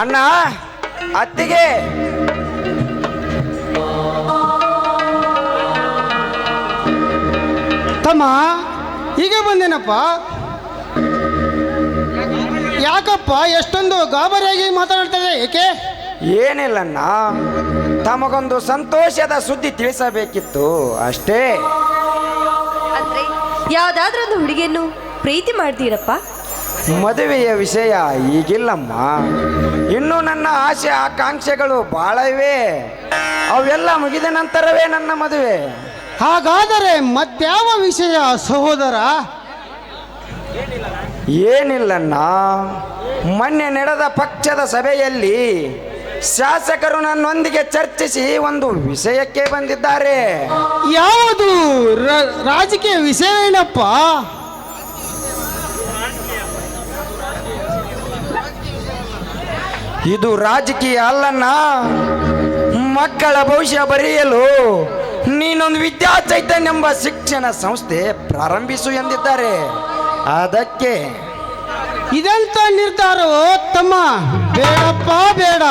ಅಣ್ಣ ಅತ್ತಿಗೆ ತಮ್ಮ ಹೀಗೆ ಬಂದೇನಪ್ಪ. ಯಾಕಪ್ಪ ಎಷ್ಟೊಂದು ಗಾಬರಿಯಾಗಿ ಮಾತನಾಡ್ತದೆ, ಏಕೆ? ಏನಿಲ್ಲಣ್ಣ, ತಮಗೊಂದು ಸಂತೋಷದ ಸುದ್ದಿ ತಿಳಿಸಬೇಕಿತ್ತು ಅಷ್ಟೇ. ಅಂದ್ರೆ ಯಾವ್ದಾದ್ರೂ ಒಂದು ಹುಡುಗಿಯನ್ನು ಪ್ರೀತಿ ಮಾಡ್ತೀರಪ್ಪ? ಮದುವೆಯ ವಿಷಯ ಈಗಿಲ್ಲಮ್ಮ. ಇನ್ನು ನನ್ನ ಆಸೆ ಆಕಾಂಕ್ಷೆಗಳು ಬಹಳ ಇವೆ. ಅವೆಲ್ಲ ಮುಗಿದ ನಂತರವೇ ನನ್ನ ಮದುವೆ. ಹಾಗಾದರೆ ಮತ್ಯಾವ ವಿಷಯ ಸಹೋದರ? ಏನಿಲ್ಲಣ್ಣ, ಮೊನ್ನೆ ನಡೆದ ಪಕ್ಷದ ಸಭೆಯಲ್ಲಿ ಶಾಸಕರು ನನ್ನೊಂದಿಗೆ ಚರ್ಚಿಸಿ ಒಂದು ವಿಷಯಕ್ಕೆ ಬಂದಿದ್ದಾರೆ. ಯಾವುದು ರಾಜಕೀಯ ವಿಷಯ ಏನಪ್ಪ? ಇದು ರಾಜಕೀಯ ಅಲ್ಲಣ್ಣ, ಮಕ್ಕಳ ಭವಿಷ್ಯ ಬರೆಯಲು ನೀನೊಂದು ವಿದ್ಯಾ ಚೈತನ್ಯ ಎಂಬ ಶಿಕ್ಷಣ ಸಂಸ್ಥೆ ಪ್ರಾರಂಭಿಸು ಎಂದಿದ್ದಾರೆ. ಅದಕ್ಕೆ ಇದೆಂತ ನಿರ್ಧಾರವೋ ತಮ್ಮ? ಬೇಡಪ್ಪ ಬೇಡ.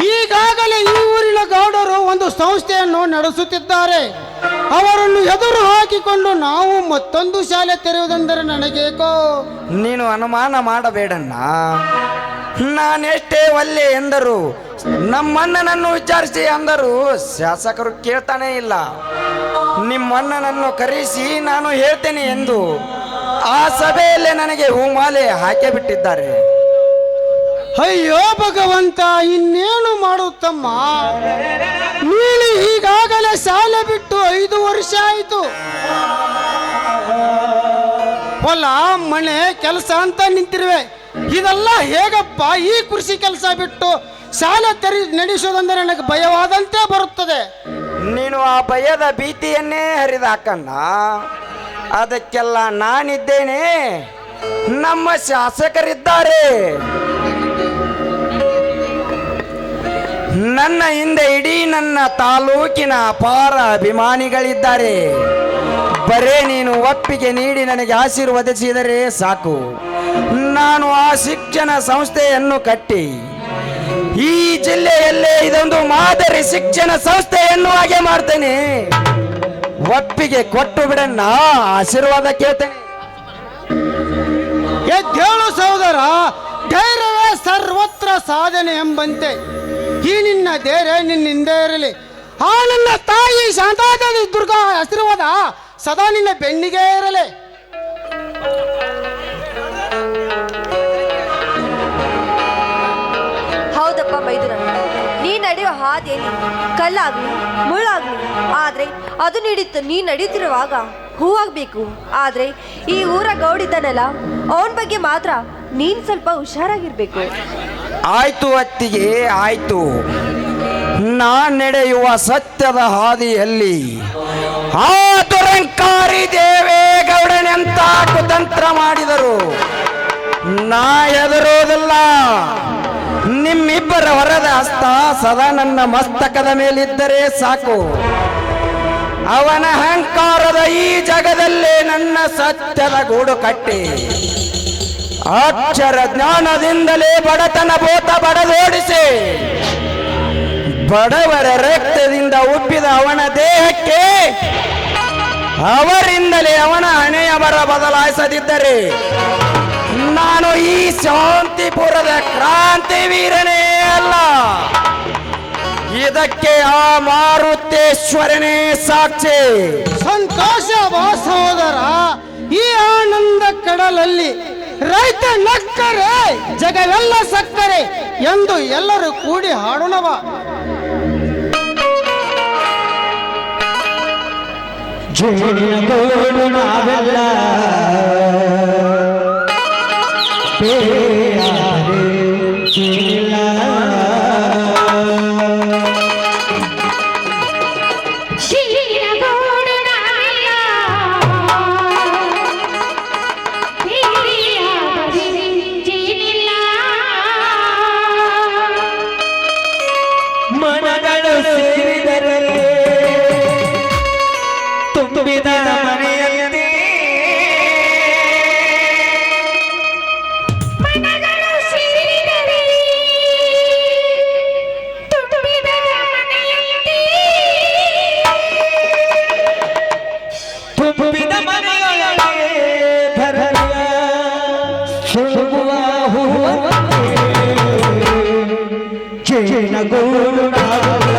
ಈಗಾಗಲೇ ಈ ಊರಿನ ಗೌಡರು ಒಂದು ಸಂಸ್ಥೆಯನ್ನು ನಡೆಸುತ್ತಿದ್ದಾರೆ. ಅವರನ್ನು ಎದುರು ಹಾಕಿಕೊಂಡು ನಾವು ಮತ್ತೊಂದು ಶಾಲೆ ತೆರೆಯುವುದೆಂದರೆ ನನಗೇಕೋ. ನೀನು ಅನುಮಾನ ಮಾಡಬೇಡಣ್ಣ. ನಾನೆಷ್ಟೇ ಒಲ್ಲೆ ಎಂದರು, ನಮ್ಮಣ್ಣನನ್ನು ವಿಚಾರಿಸಿ ಅಂದರು ಶಾಸಕರು ಕೇಳ್ತಾನೆ ಇಲ್ಲ. ನಿಮ್ಮಣ್ಣನನ್ನು ಕರೆಸಿ ನಾನು ಹೇಳ್ತೇನೆ ಎಂದು ಆ ಸಭೆಯಲ್ಲೇ ನನಗೆ ಹೂಮಾಲೆ ಹಾಕಿ ಬಿಟ್ಟಿದ್ದಾರೆ. ಅಯ್ಯೋ ಭಗವಂತ, ಇನ್ನೇನು ಮಾಡುತ್ತಮ್ಮ? ನೀನು ಈಗಾಗಲೇ ಶಾಲೆ ಬಿಟ್ಟು 5 ವರ್ಷ ಆಯಿತು. ಹೊಲ ಮನೆ ಕೆಲಸ ಅಂತ ನಿಂತಿರುವೆ. ಇದೆಲ್ಲ ಹೇಗಪ್ಪ? ಈ ಕೃಷಿ ಕೆಲಸ ಬಿಟ್ಟು ಶಾಲೆ ನಡೆಸೋದಂದ್ರೆ ನನಗೆ ಭಯವಾದಂತೆ ಬರುತ್ತದೆ. ನೀನು ಆ ಭಯದ ಭೀತಿಯನ್ನೇ ಹರಿದಾಕಣ್ಣ. ಅದಕ್ಕೆಲ್ಲ ನಾನಿದ್ದೇನೆ, ನಮ್ಮ ಶಾಸಕರಿದ್ದಾರೆ. ನನ್ನ ಹಿಂದೆ ಇಡೀ ನನ್ನ ತಾಲೂಕಿನ ಅಪಾರ ಅಭಿಮಾನಿಗಳಿದ್ದಾರೆ. ಬರೇ ನೀನು ಒಪ್ಪಿಗೆ ನೀಡಿ ನನಗೆ ಆಶೀರ್ವದಿಸಿದರೆ ಸಾಕು. ನಾನು ಆ ಶಿಕ್ಷಣ ಸಂಸ್ಥೆಯನ್ನು ಕಟ್ಟಿ ಈ ಜಿಲ್ಲೆಯಲ್ಲೇ ಇದೊಂದು ಮಾದರಿ ಶಿಕ್ಷಣ ಸಂಸ್ಥೆಯನ್ನು ಹಾಗೆ ಮಾಡ್ತೇನೆ. ಒಪ್ಪಿಗೆ ಕೊಟ್ಟು ಬಿಡಣ್ಣ, ಆಶೀರ್ವಾದ ಕೇಳ್ತೇನೆ. ಎದ್ದೇಳು ಸಹೋದರ, ಧೈರ್ಯವೇ ಸರ್ವತ್ರ ಸಾಧನೆ ಎಂಬಂತೆ ಈ ನಿನ್ನ ಧೈರ್ಯ ನಿನ್ನಿಂದ ಇರಲಿ. ಆ ನನ್ನ ತಾಯಿ ಶಾಂತಾದೇವಿ ದುರ್ಗಾ ಆಶೀರ್ವಾದ ಸದಾ ನಿನ್ನ ಬೆನ್ನಿಗೆ ಇರಲಿ. ಹೌದಪ್ಪ ಮೈದುನ, ನೀ ನಡೆಯೋ ಹಾದಿಯಲ್ಲಿ ಕಲ್ಲಾಗ್ಲಿ ಮುಳ್ಳಾಗ್ಲಿ, ಆದ್ರೆ ಅದು ನೀ ನಡೀತಿರುವಾಗ ಹೂವಾಗಬೇಕು. ಆದ್ರೆ ಈ ಊರ ಗೌಡಿತನಲ್ಲ, ಅವನ ಬಗ್ಗೆ ಮಾತ್ರ ನೀನ್ ಸ್ವಲ್ಪ ಹುಷಾರಾಗಿರ್ಬೇಕು. ಆಯ್ತು ಅತ್ತಿಗೆ ಆಯ್ತು. ನಡೆಯುವ ಸತ್ಯದ ಹಾದಿಯಲ್ಲಿ ಆ ದುರಂಕಾರಿ ದೇವೇಗೌಡನೆಂತ ಕುತಂತ್ರ ಮಾಡಿದರು ನಾ ಎದುರೋದಿಲ್ಲ. ನಿಮ್ಮಿಬ್ಬರ ವರದ ಹಸ್ತ ಸದಾ ನನ್ನ ಮಸ್ತಕದ ಮೇಲಿದ್ದರೆ ಸಾಕು. ಅವನ ಅಹಂಕಾರದ ಈ ಜಗದಲ್ಲೇ ನನ್ನ ಸತ್ಯದ ಗೂಡು ಕಟ್ಟಿ ಅಕ್ಷರ ಜ್ಞಾನದಿಂದಲೇ ಬಡತನ ಭೂತ ಬಡದೋಡಿಸಿ ಬಡವರ ರಕ್ತದಿಂದ ಉಬ್ಬಿದ ಅವನ ದೇಹಕ್ಕೆ ಅವರಿಂದಲೇ ಅವನ ಹಣೆಯ ಬರ ಬದಲಾಯಿಸದಿದ್ದರೆ ನಾನು ಈ ಶಾಂತಿಪುರದ ಕ್ರಾಂತಿ ವೀರನೇ ಅಲ್ಲ. ಇದಕ್ಕೆ ಆ ಮಾರುತೇಶ್ವರನೇ ಸಾಕ್ಷಿ. ಸಂತೋಷ ಬಾ ಸಹೋದರ. ಈ ಆನಂದ ಕಡಲಲ್ಲಿ ರೈತ ನಕ್ಕರೆ ಜಗವೆಲ್ಲ ಸಕ್ಕರೆ ಎಂದು ಎಲ್ಲರೂ ಕೂಡಿ ಹಾಡೋಣವ. ನಾವೆಲ್ಲ ಮನಗಳು ಸೇರಿದರಲ್ಲೇ ತುಂಬಿದ ಮನೆಯಲ್ಲಿ ಕ್ಷಣಗೂಡು ನಾವಲ್ಲ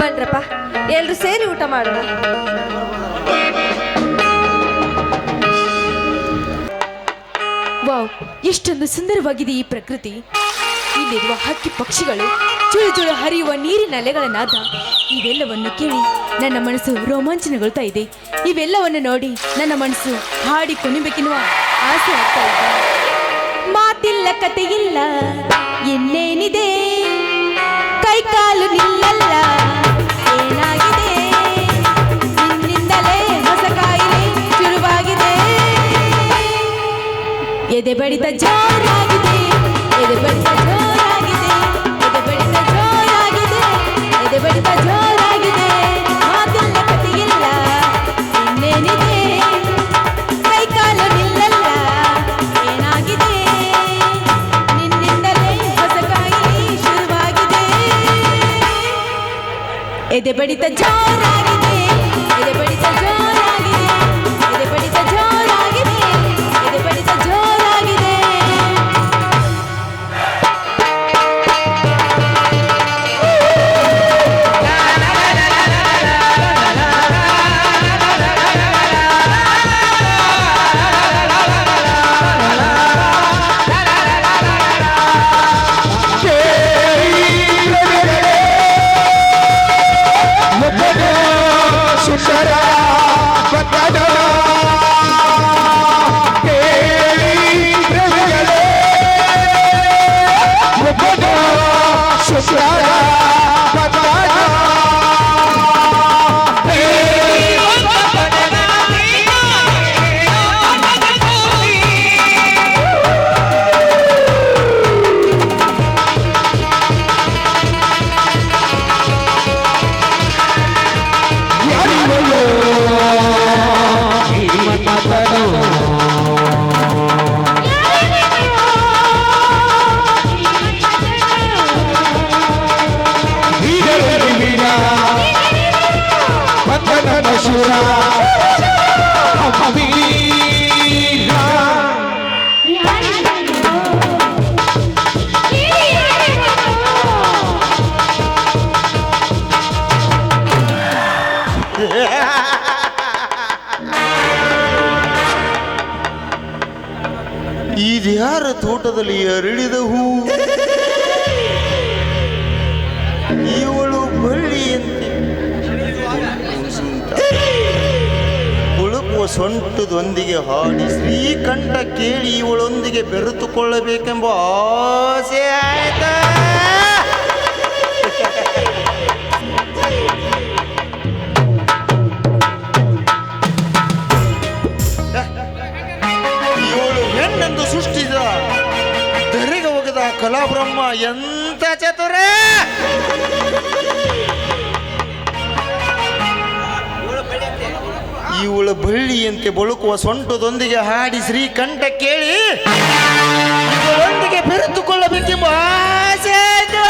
ಬನ್ರಪ್ಪ, ಎಲ್ರು ಸೇರಿ ಊಟ ಮಾಡೋಣ. ವಾವ್, ಎಷ್ಟೊಂದು ಸುಂದರವಾಗಿದೆ ಈ ಪ್ರಕೃತಿ. ಇಲ್ಲಿರುವ ಹಕ್ಕಿ ಪಕ್ಷಿಗಳು, ಚುಳು ಚುಳು ಹರಿಯುವ ನೀರಿನ ಅಲೆಗಳ ನಾದ, ಇವೆಲ್ಲವನ್ನು ಕೇಳಿ ನನ್ನ ಮನಸ್ಸು ರೋಮಾಂಚನಗೊಳ್ತಾ ಇದೆ. ಇವೆಲ್ಲವನ್ನು ನೋಡಿ ನನ್ನ ಮನಸ್ಸು ಹಾಡಿ ಕುಣಿಬೇಕೆನ್ನುವ ಆಸೆ ಆಗ್ತಾ ಇದೆ. ಮಾತಿಲ್ಲ ಕತೆಯಿಲ್ಲ ಇನ್ನೇನಿದೆ, ಕೈಕಾಲು ನಿಲ್ಲಲ್ಲ ಏನಾಗಿದೆ, ನಿನ್ನಿಂದಲೇ ಹೊಸ ಕಾಯಿಲೆ ಶುರುವಾಗಿದೆ. ಎದೆ ಬಡಿತ ಜೋರಾಗಿದೆ, ಎದೆ ಬಡಿತ ಜೋರಾಗಿದೆ, ಎದೆ ಬಡಿತ ಜೋರಾಗಿದೆ, ಎದೆ ಬಡಿತ ಜೋರಾಗಿದೆ. ಮಾತಿಲ್ಲ ಕತೆಯಿಲ್ಲ ಇನ್ನೇನಿದೆ, ಕೈಕಾಲು ನಿಲ್ಲಲ್ಲ ಏನಾಗಿದೆ, ನಿನ್ನಿಂದಲೇ ಹೊಸ ಕಾಯಿಲೆ ಶುರುವಾಗಿದೆ. ಎದೆ ಬಡಿತ ಜೋರಾಗಿದೆ, ಎದೆ ಬಡಿತ ಜೋರಾಗಿದೆ, ಎದೆ ಬಡಿತ ಜೋರಾಗಿದೆ, ಎದೆ ಬಡಿತ ಜೋರಾಗಿದೆ. ಇದ್ಯಾರ ತೋಟದಲ್ಲಿ ಅರಳಿದ ಹೂ, ಇವಳು ಬಳ್ಳಿಯಂತೆ ಉಳುಕುವ ಸೊಂಟದೊಂದಿಗೆ ಹಾಡಿ ಶ್ರೀಕಂಠ ಕೇಳಿ ಇವಳೊಂದಿಗೆ ಬೆರೆತುಕೊಳ್ಳಬೇಕೆಂಬ ಆಸೆ ಆಯ್ತಾ. ಇವಳು ಹೆಣ್ಣೆಂದು ಸೃಷ್ಟಿಸಿದ ಇವಳ ಬಳ್ಳಿಯಂತೆ ಬಳುಕುವ ಸೊಂಟದೊಂದಿಗೆ ಹಾಡಿ ಶ್ರೀಕಂಠ ಕೇಳಿ ಇವಳೊಂದಿಗೆ ಬೆರೆತುಕೊಳ್ಳಬೇಕೆಂಬ ಆಸೆ ಆಯ್ತು.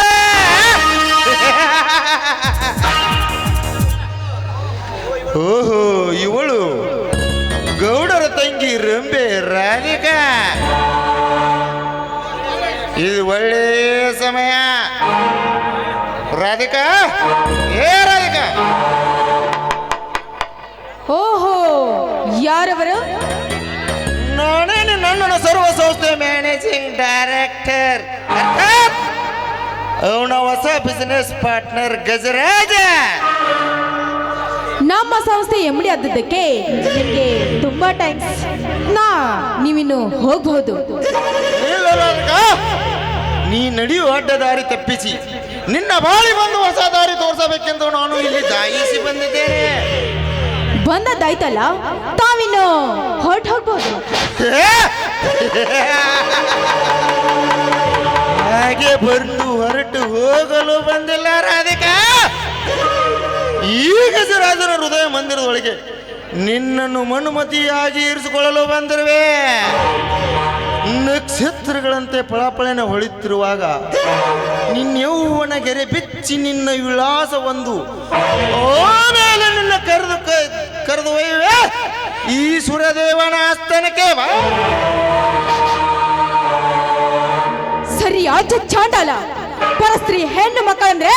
ಓಹೋ, ಇವಳು ಗೌಡರ ತಂಗಿ ರಂಬೆ ರಾಧಿಕಾ. ಇದು ಒಳ್ಳೆಯ ಸಮಯ. ರಾಧಿಕಾ, ಏ ರಾಧಿಕಾ. ಓಹೋ, ಯಾರವರು? ನಾನೇ ನನ್ನ ಸರ್ವ ಸಂಸ್ಥೆ ಮ್ಯಾನೇಜಿಂಗ್ ಡೈರೆಕ್ಟರ್, ಅವನ ಹೊಸ ಬಿಸಿನೆಸ್ ಪಾರ್ಟ್ನರ್ ಗಜರಾಜ. ನಮ್ಮ ಸಂಸ್ಥೆ ಎಮ್ಮಡಿ ಆದದ್ದಕ್ಕೆ ನಿಮಗೆ ತುಂಬಾ ಥ್ಯಾಂಕ್ಸ್. ನೀವಿನ್ನು ಹೋಗಬಹುದು. ಇಲ್ಲ ರಾಧಿಕಾ, ನೀ ನಡೆಯುವ ಅಡ್ಡ ದಾರಿ ತಪ್ಪಿಸಿ ನಿನ್ನ ಬಾಳಿ ಬಂದು ಹೊಸ ದಾರಿ ತೋರಿಸಬೇಕೆಂದು ನಾನು ಇಲ್ಲಿ ದಾಯಿಸಿ ಬಂದಿದ್ದೇನೆ. ಬಂದದ್ದಾಯ್ತಲ್ಲ, ತಾವಿನ್ನು ಹೊರಟು ಹೋಗ್ಬೋದು. ಹಾಗೆ ಹೊರಟು ಹೋಗಲು ಬಂದಿಲ್ಲ ರಾಧಿಕಾ. ಈಗ ಗಜರಾಜನ ಹೃದಯ ಮಂದಿರದೊಳಗೆ ನಿನ್ನನ್ನು ಮನುಮತಿಯಾಗಿ ಇರಿಸಿಕೊಳ್ಳಲು ಬಂದಿರುವೆ. ನಕ್ಷತ್ರಗಳಂತೆ ಫಳಫಳನೆ ಹೊಳಿತಿರುವಾಗ ನಿನ್ನೆವ್ವನ ಗೆರೆ ಬಿಚ್ಚಿ ನಿನ್ನ ವಿಳಾಸ ಒಂದು ಆಮೇಲೆ ನಿನ್ನ ಕರೆದು ಒಯ್ಯುವೆ ಈ ಸುರದೇವನ ಆಸ್ಥಾನಕ್ಕೆ ಬಾ. ಸರಿಯಾದ ಚಾಂಡಾಲ, ಪರಸ್ತ್ರೀ ಹೆಣ್ಣು ಮಕ್ಕಳಂದ್ರೆ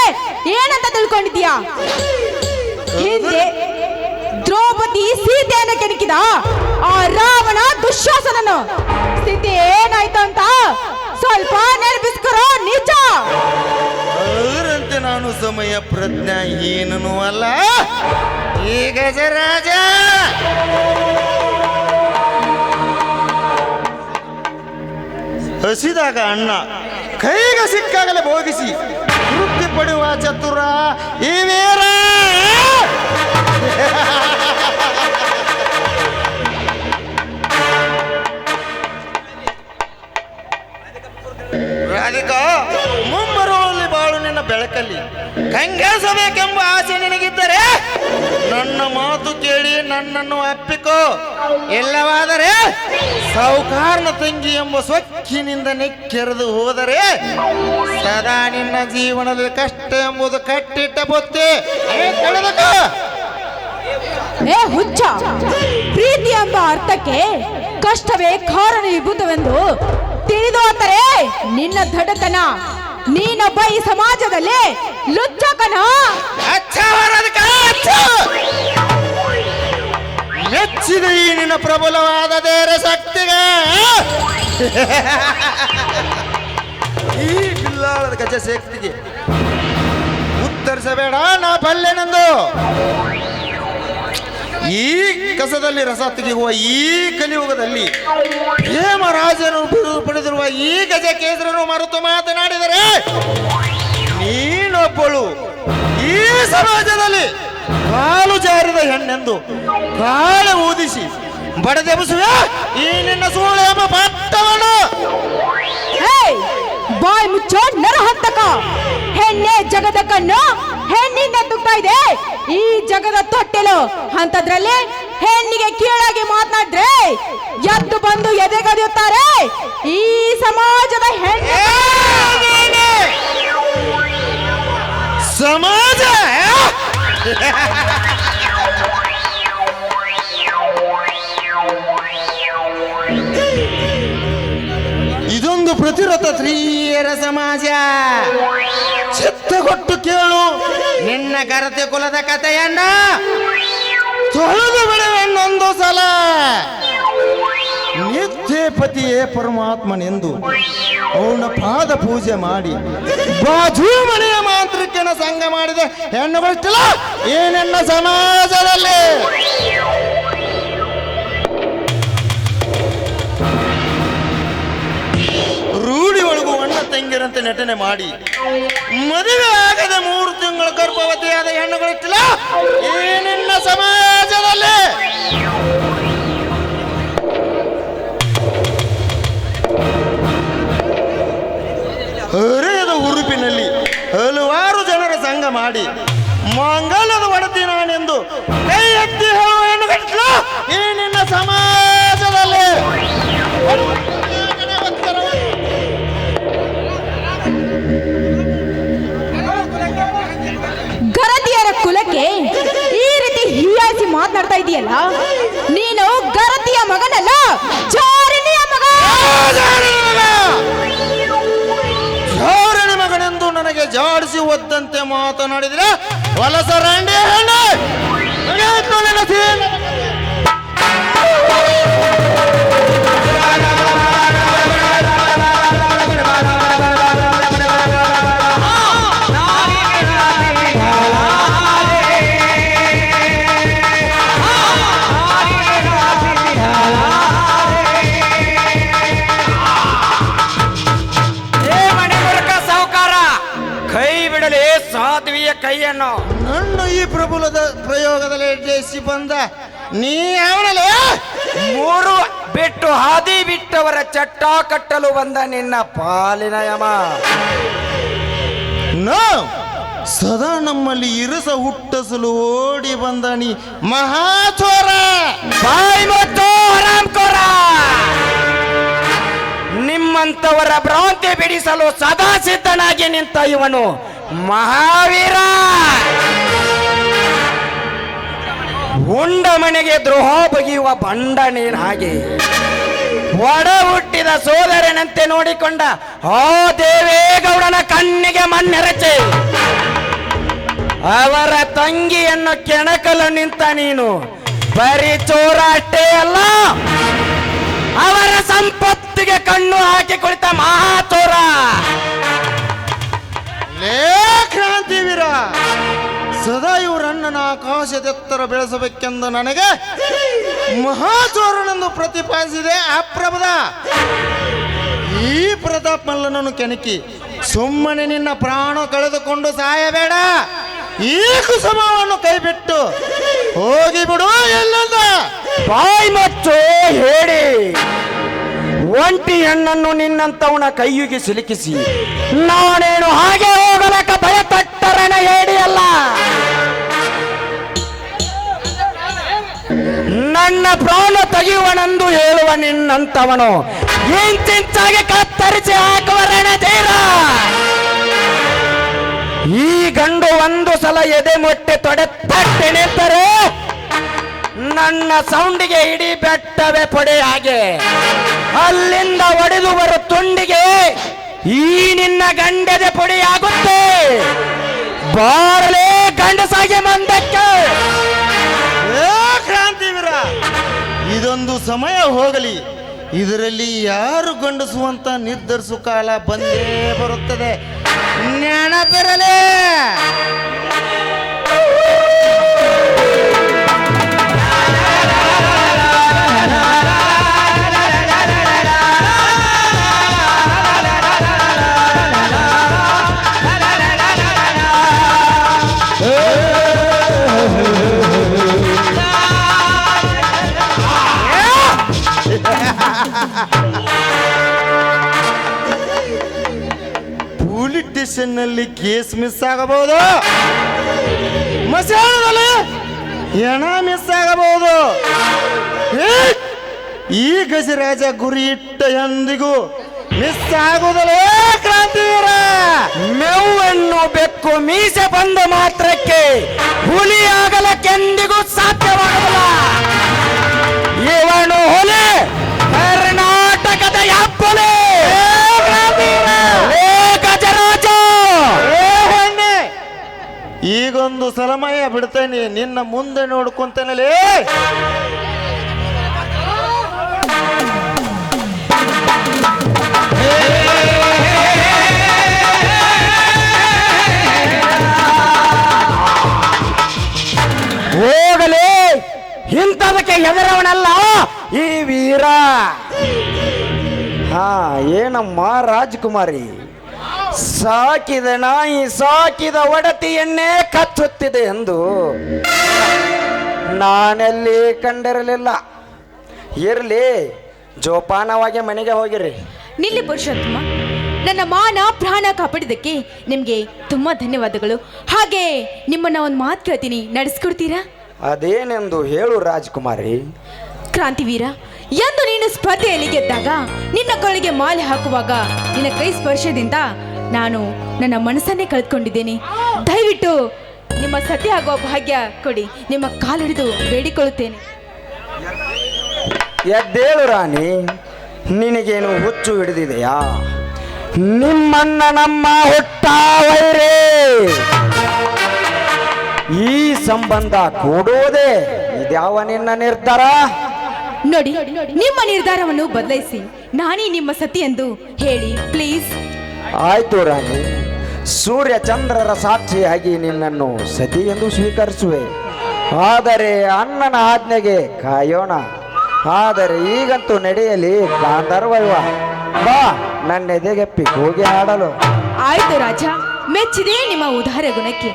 ಏನಂತ ತಿಳ್ಕೊಂಡಿದ್ಯಾ? ಹಿಂದೆ ದ್ರೌಪದಿ ಸೀತೆಯನ್ನು ಕೆಣಕಿದ ಆ ರಾವಣ ದುಶ್ಯಾಸನನು ಸ್ಥಿತಿ ಏನಾಯ್ತು ಅಂತ ಸ್ವಲ್ಪ ನೆನಪಿಸ್ಕೊರೋ. ನಿಜ ಅದರಂತೆ ನಾನು ಸಮಯ ಪ್ರಜ್ಞಾ ಏನೂ ಅಲ್ಲ. ಈ ಗಜರಾಜ ಹಸಿದಾಗ ಅಣ್ಣ, ಕೈಗೆ ಸಿಕ್ಕಾಗಲೇ ಭೋಗಿಸಿ ತೃಪ್ತಿ ಪಡೆಯುವ ಚತುರ ಈ ವೀರ. ರಾಧಿಕಾ, ಮುಂಬರುವಲ್ಲಿ ಬಾಳು ನಿನ್ನ ಬೆಳಕಲ್ಲಿ ಕಂಗೆಸಬೇಕೆಂಬ ಆಸೆ ನಿನಗಿದ್ದರೆ ನನ್ನ ಮಾತು ಕೇಳಿ ನನ್ನನ್ನು ಅಪ್ಪಿಕೋ. ಇಲ್ಲವಾದರೆ ಸಾಹುಕಾರನ ತಂಗಿ ಎಂಬ ಸೊಕ್ಕಿನಿಂದ ನೆಕ್ಕೆರೆದು ಹೋದರೆ ಸದಾ ನಿನ್ನ ಜೀವನದಲ್ಲಿ ಕಷ್ಟ ಎಂಬುದು ಕಟ್ಟಿಟ್ಟ ಬುತ್ತಿ ಕಳೆದಕೋ. ಏ ಹುಚ್ಚ, ಪ್ರೀತಿ ಎಂಬ ಅರ್ಥಕ್ಕೆ ಕಷ್ಟವೇ ಕಾರಣೀಭೂತವೆಂದು ತಿಳಿದು ಅಂದರೆ ನಿನ್ನ ದಡತನ. ನೀನೊಬ್ಬ ಈ ಸಮಾಜದಲ್ಲಿ ಲುಚ್ಚಕನ. ಮೆಚ್ಚಿದ ಈ ನಿನ್ನ ಪ್ರಬಲವಾದ ದೇರ ಶಕ್ತಿಗೆ ಈ ಬಿಲ್ಲಾಳದ ಗಜ ಶಕ್ತಿಗೆ ಉತ್ತರಿಸಬೇಡ, ನಾ ಬಲ್ಲೆನೆಂದು. ಈ ಕಸದಲ್ಲಿ ರಸ ತೆಗೆಯುವ ಈ ಕಲಿಯುಗದಲ್ಲಿ ಹೇಮರಾಜನು ಬಿರುದು ಪಡೆದಿರುವ ಈ ಗಜ ಕೇಸರನ್ನು ಮರೆತು ಮಾತನಾಡಿದರೆ ನೀನೊಬ್ಬಳು ಈ ಸಮಾಜದಲ್ಲಿ ಕಾಲು ಜಾರಿದ ಹೆಣ್ಣೆಂದು ಕಾಳೆ ಊದಿಸಿ ಬಡದೆಬಸುವೆ ಈ ನಿನ್ನ ಸೂಳೆ ಎಂಬ ಪಟ್ಟವನು. ಬಾಯ್ ಮುಚ್ಚೋ ನರಹಂತಕ. ಹೆಣ್ಣೆ ಜಗದ ಕಣ್ಣು, ಹೆಣ್ಣಿಂದ ತುಗ್ತಾ ಇದೆ ಈ ಜಗದ ತೊಟ್ಟೆಲು. ಅಂತದ್ರಲ್ಲಿ ಹೆಣ್ಣಿಗೆ ಕೀಳಾಗಿ ಮಾತನಾಡಿದ್ರೆ ಎದ್ದು ಬಂದು ಎದೆಗದಿಯುತ್ತಾರೆ ಈ ಸಮಾಜದ ಹೆಣ್ಣು. ಸಮಾಜ ಇದೊಂದು ಪ್ರತಿರಥ ಸ್ತ್ರೀಯರ ಸಮಾಜ. ಚಿತ್ತಗೊಟ್ಟು ಕೇಳು ನಿನ್ನ ಕರತೆ ಕುಲದ ಕಥೆಯನ್ನ. ತೊಳೆದು ಬಿಡುವೆನ್ನೊಂದು ಸಲ. ನಿತ್ಯ ಪತಿಯೇ ಪರಮಾತ್ಮನೆಂದು ಅವನ ಪಾದ ಪೂಜೆ ಮಾಡಿ ಬಾಜು ಮನೆಯ ಮಾಂತ್ರಿಕನ ಸಂಘ ಮಾಡಿದ ಹೆಣ್ಣು ಬಷ್ಟಿಲ್ಲ ಈ ನನ್ನ ಸಮಾಜದಲ್ಲಿ. ರೂಢಿ ಒಳಗು ಅಣ್ಣ ತಂಗಿರಂತೆ ನಟನೆ ಮಾಡಿ ಮದುವೆ ಆಗದ 3 ತಿಂಗಳು ಗರ್ಭವತಿಯಾದ ಹೆಣ್ಣುಗಳಿಟ್ಟಿಲ್ಲ ಈ ನಿನ್ನ ಸಮಾಜದಲ್ಲಿ. ಹರೆಯದ ಉರುಪಿನಲ್ಲಿ ಹಲವಾರು ಜನರ ಸಂಘ ಮಾಡಿ ಮಾಂಗಲ್ಯದ ಒಡತಿ ನಾನೆಂದು ಕೈ ಎತ್ತಿ ಹೇಳುವ ಹೆಣ್ಣು ಬಿಟ್ಲು ಈ ನಿನ್ನ ಸಮಾಜದಲ್ಲಿ. ಗರತಿಯರ ಕುಲಕ್ಕೆ ಈ ರೀತಿ ಹೀಯಾಸಿ ಮಾತನಾಡ್ತಾ ಇದೆಯಲ್ಲ, ನೀನು ಗರತಿಯ ಮಗನಲ್ಲ, ಜಾರಿಣಿಯ ಮಗ. ಜಾರಣಿ ಮಗನೆಂದು ನನಗೆ ಜಾಡಿಸಿ ಒದ್ದಂತೆ ಮಾತನಾಡಿದ್ರೆ ವಲಸ ರಂಡಿ ಹೆಣ್ಣೆ. ಕೈ ಬಿಡಲಿ ಸಾಧ್ವಿಯ ಕೈಯನ್ನು. ನನ್ನ ಈ ಪ್ರಬಲದ ಪ್ರಯೋಗದಲ್ಲಿ ಜಯಿಸಿ ಬಂದ ನೀ ಅವನಲ್ಲ. ಮೂರು ಬಿಟ್ಟು ಹಾದಿ ಬಿಟ್ಟವರ ಚಟ್ಟ ಕಟ್ಟಲು ಬಂದ ನಿನ್ನ ಪಾಲಿನ ಯಮ. ಸದಾ ನಮ್ಮಲ್ಲಿ ಇರಸ ಹುಟ್ಟಸಲು ಓಡಿ ಬಂದ ನೀ ಮಹಾಚೋರ. ಬಾಯಿ ಮತ್ತು ಹರಾಮ್ಕೋರ. ನಿಮ್ಮಂತವರ ಭ್ರಾಂತಿ ಬಿಡಿಸಲು ಸದಾ ಸಿದ್ಧನಾಗಿ ನಿಂತ ಇವನು ಮಹಾವೀರ. ಉಂಡ ಮನೆಗೆ ದ್ರೋಹ ಬಗೆಯುವ ಬಂಡ ನೀನ್ ಹಾಗೆ ಒಡ ಹುಟ್ಟಿದ ಸೋದರನಂತೆ ನೋಡಿಕೊಂಡ ಆ ದೇವೇಗೌಡನ ಕಣ್ಣಿಗೆ ಮಣ್ಣೆರಚೆ ಅವರ ತಂಗಿಯನ್ನು ಕೆಣಕಲು ನಿಂತ ನೀನು ಬರೀ ಚೋರ ಅಷ್ಟೇ ಅಲ್ಲ, ಅವರ ಸಂಪತ್ತಿಗೆ ಕಣ್ಣು ಹಾಕಿ ಕುಳಿತ ಮಹಾಚೋರ. ಲೇ ಕ್ರಾಂತಿವೀರ, ಸದಾ ಇವರಣ್ಣನ ಆಕಾಶದೆತ್ತರ ಬೆಳೆಸಬೇಕೆಂದು ನನಗೆ ಮಹಾಚೋರನೆಂದು ಪ್ರತಿಪಾದಿಸಿದೆ ಅಪ್ರಭದ. ಈ ಪ್ರತಾಪ್ ಮಲ್ಲನನ್ನು ಕೆಣಕಿ ಸುಮ್ಮನೆ ನಿನ್ನ ಪ್ರಾಣ ಕಳೆದುಕೊಂಡು ಸಾಯಬೇಡ. ಈ ಕುಸುಮವನ್ನು ಕೈಬಿಟ್ಟು ಹೋಗಿಬಿಡು ಎಲ್ಲಂದ. ಬಾಯಿ ಮಚ್ಚು ಹೇಳಿ ಒಂಟಿ ಹೆಣ್ಣನ್ನು ನಿನ್ನಂತವನ ಕೈಯಿಗೆ ಸಿಲುಕಿಸಿ ನಾನೇನು ಹಾಗೆ ಹೋಗಲಕ್ಕ ಭಯಪಟ್ಟರನ ಹೇಳಿ ಅಲ್ಲ. ನನ್ನ ಪ್ರಾಣ ತೆಗೆಯುವನೆಂದು ಹೇಳುವ ನಿನ್ನಂತವನು ಇಂಚಿಂಚಾಗಿ ಕತ್ತರಿಸಿ ಹಾಕುವ ರಣಧೀರ. ಈ ಗಂಡು ಒಂದು ಸಲ ಎದೆ ಮೊಟ್ಟೆ ತೊಡೆ ನಿಂತರೆ ನನ್ನ ಸೌಂಡಿಗೆ ಇಡೀ ಬೆಟ್ಟವೇ ಪೊಡೆ ಹಾಗೆ ಅಲ್ಲಿಂದ ಒಡೆದು ಬರೋ ತುಂಡಿಗೆ ಈ ನಿನ್ನ ಗಂಡದೆ ಪೊಡೆಯಾಗುತ್ತೆ. ಬಾರಲೇ ಗಂಡಸಾಗಿ ಮಂದಕ್ಕೆ. ಕ್ರಾಂತಿವೀರ, ಇದೊಂದು ಸಮಯ ಹೋಗಲಿ. ಇದರಲ್ಲಿ ಯಾರು ಗಂಡಸು ಅಂತ ನಿರ್ಧರಿಸು ಕಾಲ ಬಂದೇ ಬರುತ್ತದೆ. ನೆನಪಿರಲೇ. ಪೊಲೀಸ್ ಸ್ಟೇಷನ್ ನಲ್ಲಿ ಕೇಸ್ ಮಿಸ್ ಆಗಬಹುದು, ಮಸಾಣದಲ್ಲಿ ಹೆಣ ಮಿಸ್ ಆಗಬಹುದು. ಈ ಗಜರಾಜ ಗುರಿ ಇಟ್ಟ ಎಂದಿಗೂ ಮಿಸ್ ಆಗುವುದಲ್ಲ ಕ್ರಾಂತಿವೀರ. ಮೇವನ್ನು ಬೆಕ್ಕು ಮೀಸೆ ಬಂದ ಮಾತ್ರಕ್ಕೆ ಹುಲಿ ಆಗಲಕ್ಕೆಂದಿಗೂ ಸಾಧ್ಯವಾಗಲ್ಲ. ಇವನು ಹುಲಿ, ಕರ್ನಾಟಕದ ಹೆಬ್ಬುಲಿ. ಗಜರಾಜ, ಈಗೊಂದು ಸಲಮಯ ಬಿಡ್ತೇನೆ, ನಿನ್ನ ಮುಂದೆ ನೋಡ್ಕೊಂತೇನಲೇ. ಹೋಗಲೇ, ಇಂಥದಕ್ಕೆ ಹೆದರವನಲ್ಲ ಈ ವೀರ. ಹಾ, ಏನಮ್ಮ ರಾಜಕುಮಾರಿ, ಸಾಕಿದ ನಾಯಿ ಸಾಕಿದ ಒಡತಿಯನ್ನೇ ಕಚ್ಚುತ್ತಿದೆ ಎಂದು ನಾನೆಲ್ಲಿ ಕಂಡಿರಲಿಲ್ಲ. ಇರಲಿ, ಜೋಪಾನವಾಗಿ ಮನೆಗೆ ಹೋಗಿರಿ. ನಿಲ್ಲಿ ಪುರುಷೋತ್ತಮ, ನನ್ನ ಮಾನ ಪ್ರಾಣ ಕಾಪಾಡಿದ್ದಕ್ಕೆ ನಿಮಗೆ ತುಂಬಾ ಧನ್ಯವಾದಗಳು. ಹಾಗೆ ನಿಮ್ಮನ್ನ ಒಂದು ಮಾತು ಕೇಳ್ತೀನಿ, ನಡೆಸ್ಕೊಡ್ತೀರಾ? ಅದೇನೆಂದು ಹೇಳು ರಾಜಕುಮಾರಿ. ಕ್ರಾಂತಿವೀರ, ಎಂದು ನೀನು ಸ್ಪರ್ಧೆಯಲ್ಲಿ ಗೆದ್ದಾಗ ನಿನ್ನ ಕೊಳಿಗೆ ಮಾಲೆ ಹಾಕುವಾಗ ನಿನ್ನ ಕೈ ಸ್ಪರ್ಶದಿಂದ ನಾನು ನನ್ನ ಮನಸ್ಸನ್ನೇ ಕಳೆದುಕೊಂಡಿದ್ದೇನೆ. ದಯವಿಟ್ಟು ನಿಮ್ಮ ಸತಿ ಆಗುವ ಭಾಗ್ಯ ಕೊಡಿ, ನಿಮ್ಮ ಕಾಲಿಡಿದು ಬೇಡಿಕೊಳ್ಳುತ್ತೇನೆ. ಎದ್ದೇಳು ರಾಣಿ, ನಿನಗೇನು ಹುಚ್ಚು ಹಿಡಿದಿದೆಯಾ? ನಿಮ್ಮನ್ನ ನಮ್ಮ ಹುಟ್ಟ ವೈರೇ. ಈ ಸಂಬಂಧ ಕೂಡುವುದೇ ಇದ್ಯಾವ ನಿನ್ನ ನಿರ್ಧಾರ? ನೋಡಿ, ನಿಮ್ಮ ನಿರ್ಧಾರವನ್ನು ಬದಲಾಯಿಸಿ ನಾನೇ ನಿಮ್ಮ ಸತಿ ಎಂದು ಹೇಳಿ ಪ್ಲೀಸ್. ಆಯ್ತು ರಾಣಿ, ಸೂರ್ಯ ಚಂದ್ರರ ಸಾಕ್ಷಿಯಾಗಿ ನಿನ್ನನ್ನು ಸತಿ ಎಂದು ಸ್ವೀಕರಿಸುವೆ. ಆದರೆ ಅಣ್ಣನ ಆಜ್ಞೆಗೆ ಕಾಯೋಣ. ಆದರೆ ಈಗಂತೂ ನಡೆಯಲಿ ಗಾಂಧರ್ವ ವಿವಾಹ. ಬಾ ನನ್ನ ಎದೆಗೆಪ್ಪಿ ಹೋಗಿ ಆಡಲು. ಆಯ್ತು ರಾಜ, ಮೆಚ್ಚಿದೆ ನಿಮ್ಮ ಉದಾರ ಗುಣಕ್ಕೆ.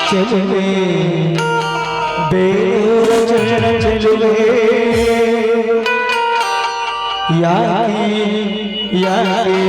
ಚಲುವೆ ಬೇರ ಚಲುವೆ ಯಾಕೆ ಯಾಕೆ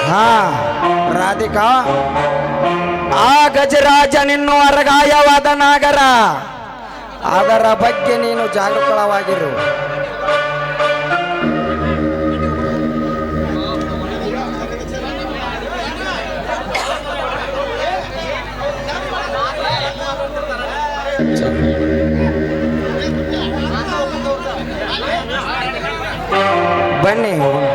ಹಾ ರಾಧಿಕಾ, ಆ ಗಜರಾಜನಿನ್ನು ಅರಗಾಯವಾದ ನಾಗರ, ಅದರ ಬಗ್ಗೆ ನೀನು ಜಾಗೃತವಾಗಿರು. ಬನ್ನಿ ಹೋಗೋಣ.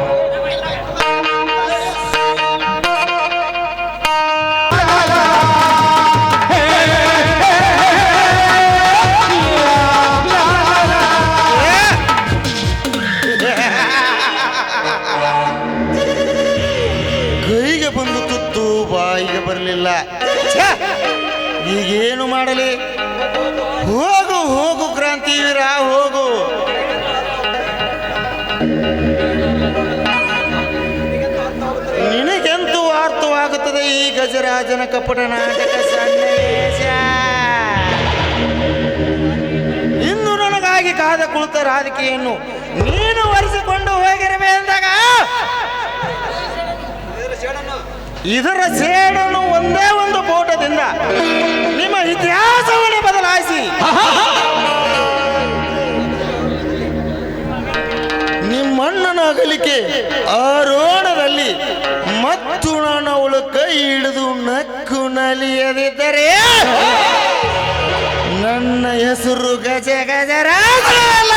ಕೈಗೆ ಬಂದು ತುತ್ತು ಬಾಯಿಗೆ ಬರಲಿಲ್ಲ. ಈಗೇನು ಮಾಡಲಿ? ಹೋಗು ಹೋಗು ಕ್ರಾಂತಿವೀರ, ಹೋಗು. ನಿನಗೆಂತೂ ಅರ್ಥವಾಗುತ್ತದೆ ಈ ಗಜರಾಜನ ಕಪಟ ನಾಟಕ ಸನ್ನಿವೇಶ. ಇಂದು ನನಗಾಗಿ ಕಾದ ಕುಳಿತ ರಾಧಿಕೆಯನ್ನು ನೀನು ಒರೆಸಿಕೊಂಡು ಹೋಗಿರಬೇ ಅಂದಾಗ ಇದರ ಸೇಡನ್ನು ಒಂದೇ ಒಂದು ಫೋಟೋದಿಂದ ನಿಮ್ಮ ಇತಿಹಾಸವನ್ನೇ ಬದಲಾಯಿಸಿ ನಿಮ್ಮಣ್ಣನ ಅಗಲಿಕೆ ಆರೋಣದಲ್ಲಿ ಮತ್ತು ನನ್ನ ಅವಳು ಕೈ ಹಿಡಿದು ನಕ್ಕು ನಲಿಯದಿದ್ದರೆ ನನ್ನ ಹೆಸರು ಗಜ ಗಜರಾಜ ಅಲ್ಲ.